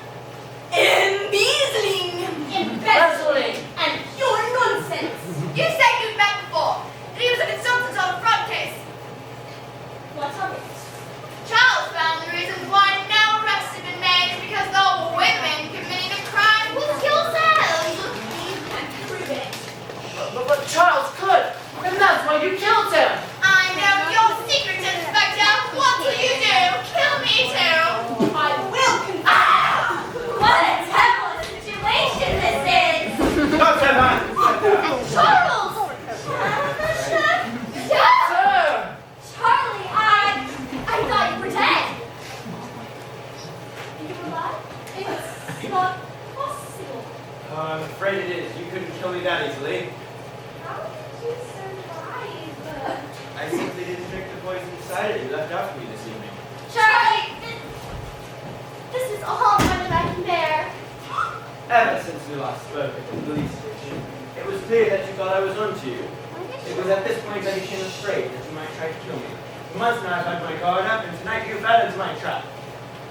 embezzling, and pure nonsense. You said you'd met before, and he was a consultant on the front case. What's of it? Charles found the reason why no arrests have been made is because the women committing the crime will kill themselves. You can prove it. But Charles could, and that's why you killed him! I know your secret, Inspector. What will you do? Kill me too. I will confess. What a terrible situation this is! Not that man! Charles! Sir! Charlie, I thought you were dead. You were alive? It's not possible. I'm afraid it is. You couldn't kill me that easily. How did you survive? I simply didn't drink the poison cider you left out for me this evening. Charlie, this is all more than I can bear. Ever since we last spoke at the police station, it was clear that you thought I was onto you. It was at this point that I became afraid that you might try to kill me. For months now I've had my guard up, and tonight you fell into my trap.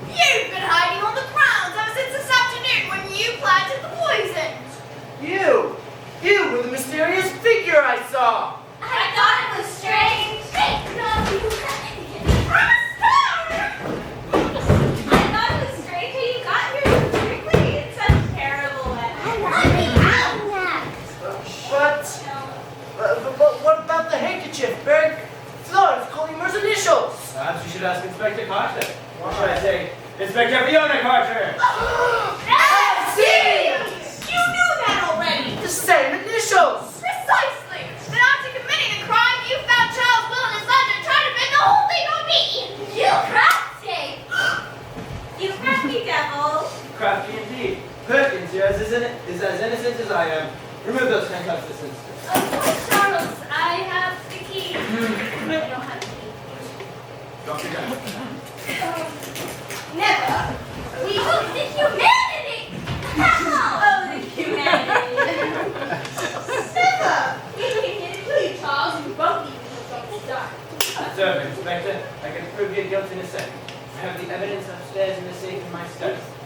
You've been hiding on the grounds ever since this afternoon when you planted the poison. You! You were the mysterious figure I saw! I thought it was strange. I thought it was strange how you got here so quickly. It's a terrible weather. But what about the handkerchief bearing Florence Collier's initials? Perhaps you should ask Inspector Carter. Or should I say, Inspector Fiona Carter? I see! You knew that already. The same initials! Precisely. Then after committing the crime, you found Charles Will in his lunch and tried to pin the whole thing on me. You crafty! You crafty devil. Crafty indeed. Perkins here is as innocent as I am. Remove those handcuffs this instant. Of course, Charles. I have the key. I don't have the key. Drop your gun. Never. Oh, the humanity! Oh, the humanity. Never. You can get it to you, Charles. You both need to go to the dark.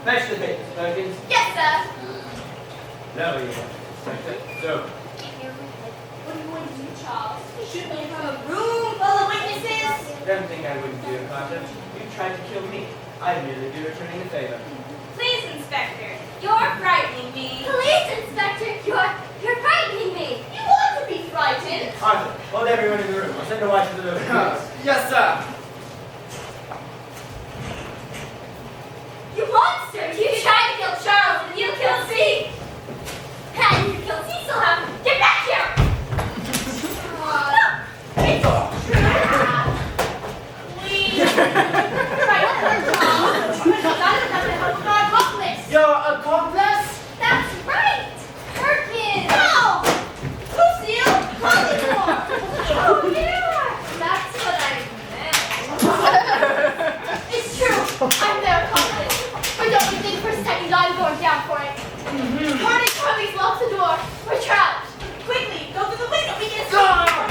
Fetch the papers, Perkins. Yes, sir. There you are, Inspector. So, What are you going to do, Charles? Shoot me from a room full of witnesses? don't think I wouldn't do it, Carter. You tried to kill me. I'd merely be returning the favor. Please, Inspector. You're frightening me. Police inspector, you're frightening me. You want to be frightened? Arthur, hold everyone in the room. I'll send a watch to the door. Yes, sir. You monster! You tried to kill Charles and you killed Zeke! And you killed Cecil, huh? Get back here! You're a accomplice? That's right! Perkins! No! Lucille, Polymore! Oh, yeah! That's what I meant. It's true. I'm their accomplice. But don't you think for a second I'm going down for it? Morning, Charlie's locked the door. We're trapped. Quickly, go through the window. We can Ah!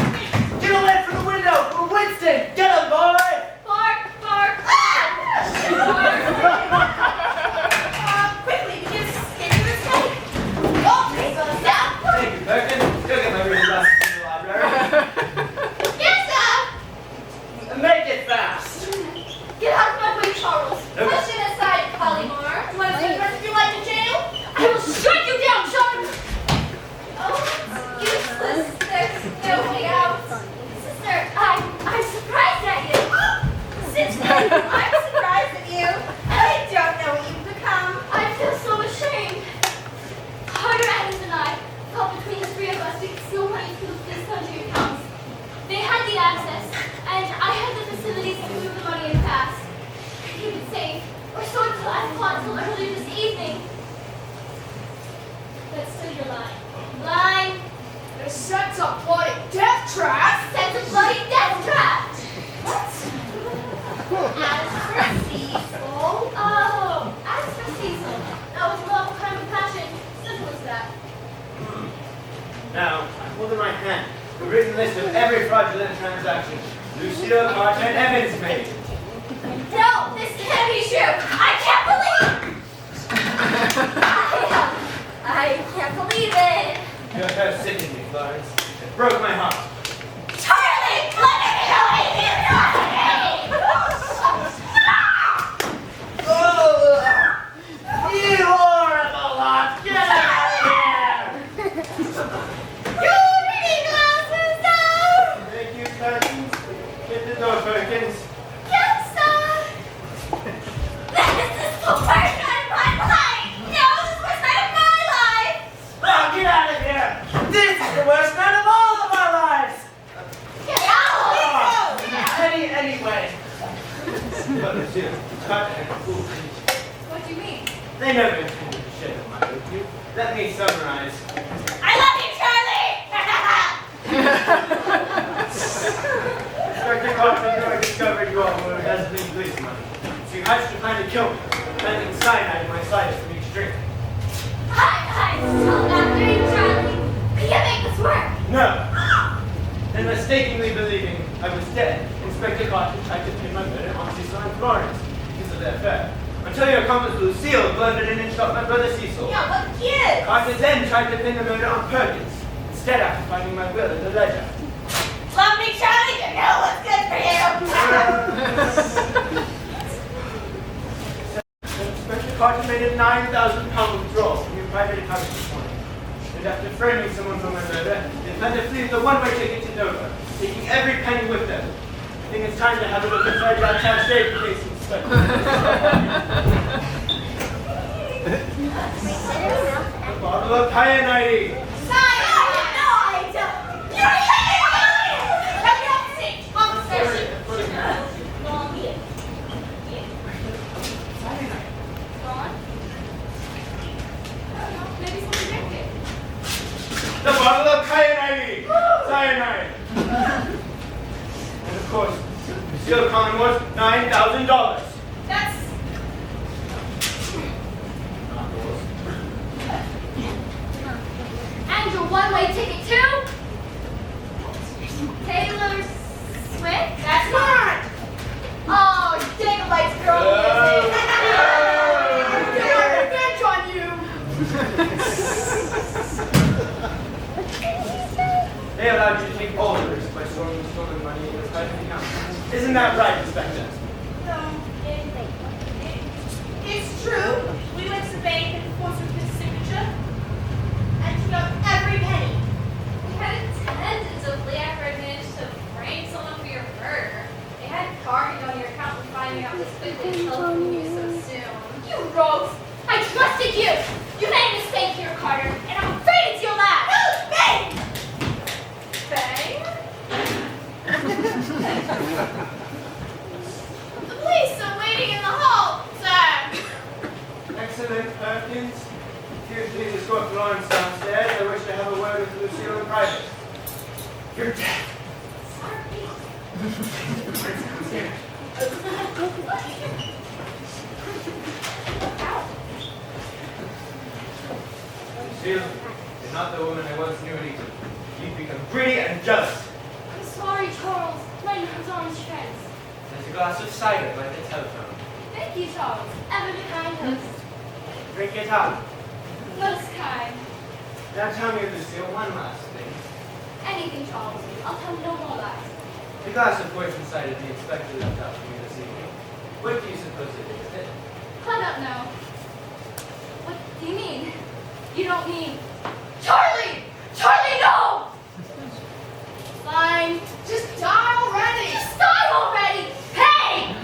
Get away from the window! Winston! Get him, boy! Bark, bark. quickly, we can get to the safe. Oh, please, down. Thank you, Perkins. Go get my reading glasses from the library. Yes, sir. Make it fast! Get out of my way, Charles. Nope. Push it aside, Polymore. You want to send the rest of your life to jail? I will strike you down, Sean. Oh, it's useless. There's no way out. Sister, I'm surprised at you. Since when? I'm surprised at you. I don't know what you've become. I feel so ashamed. Carter, Adams, and I fought between the three of us to steal money from the police country accounts. They had the access, and I had the facilities to move the money in fast. I keep it safe, or so until I thought till earlier this evening. But still you're lying. Lying. There's such a bloody death trap. That's a bloody death trap. What? As for Cecil. Oh, as for Cecil, that was love, crime, and passion. Simple as that. Now, I hold in my hand the written list of every fraudulent transaction Lucille, Carter, and Evans made. No, this can't be true. I can't believe. I can't believe it. You're so sickening me, Florence. It broke my heart. Charlie, let me know what you Oh, you horrible lot! Get out of here! You reading glasses down? Thank you, Perkins. Get the door, Perkins. Yes, sir. This is the worst night of my life. No, this is the worst night of my life. Oh, get out of here! This is the worst night of all of our lives! Get out. Anyway, But Lucille, Carter, and Fool, What do you mean? they never intended to share the money with you. Let me summarize. I love you, Charlie. Inspector Carpenter, I discovered you all were Leslie police money. So you hatched a plan to kill me, planting cyanide in my side from each drink. I'm still not doing Charlie. We can make this work. No! And mistakenly believing I was dead, Inspector Carter tried to pin my murder on Cecil and Florence because of their affair. Until your accomplice Lucille blundered in and shot my brother Cecil. Yeah, but kids. Carter then tried to pin the murder on Perkins, instead after finding my will in the ledger. Love me, Charlie. You know what's good for you. Inspector Carter made a £9,000 withdrawal from your private account this morning. And after framing someone for my murder, they plan to flee with a one-way ticket to Dover, taking every penny with them. I think it's time to have a look inside your tax database, Inspector. A bottle of cyanide. The bottle of cyanide! Cyanide! And of course, Lucille Collingwood's $9,000. That's Not yours. And your one-way ticket too? Taylor Swift? That's not. Oh, David likes girls. Good allowed you to take all the risk by storing the stolen money in your private account. Isn't that right, Inspector? No. It's true. We went to the bank and forced his signature and took out every penny. We had tentatively after I managed to frame someone for your murder. They had targeted on your account and finding out this quickly and helping you so soon. You rogues! I trusted you! You made a mistake here, Carter, and I'm afraid it's your last! Bang! Bang? The police are waiting in the hall, sir. Excellent, Perkins. If you please escort Florence downstairs, I wish to have a word with Lucille in private. You're dead. Come here. Lucille, you're not the woman I once knew in Egypt. You've become greedy and jealous. I'm sorry, Charles. My nose on strength. There's a glass of cider by the telephone. Thank you, Charles. Ever the kindest. Drink it up. Most kind. Now tell me, Lucille, one last thing. Anything, Charles. I'll tell you no more lies. The glass of poison cider the inspector left out for me this evening. What do you suppose it is? I don't know. What do you mean? You don't mean... Charlie! Charlie, no! Fine. Just die already. Just die already! Hey!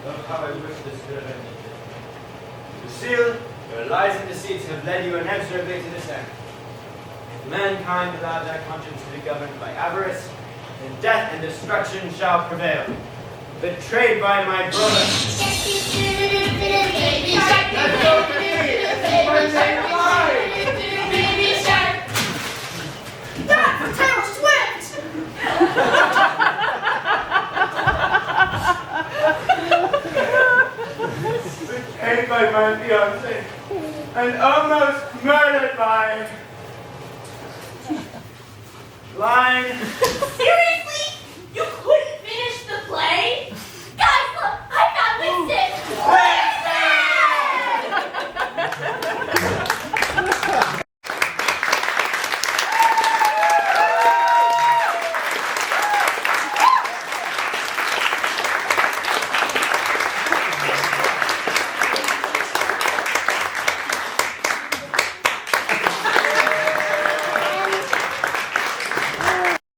Oh, how I wish this could have ended. Lucille, your lies and deceits have led you inexorably to this end. If mankind allow their conscience to be governed by avarice, then death and destruction shall prevail. Betrayed by my brother. That's Taylor Swift. Betrayed by my fiancé. And almost murdered by... Blind. Seriously?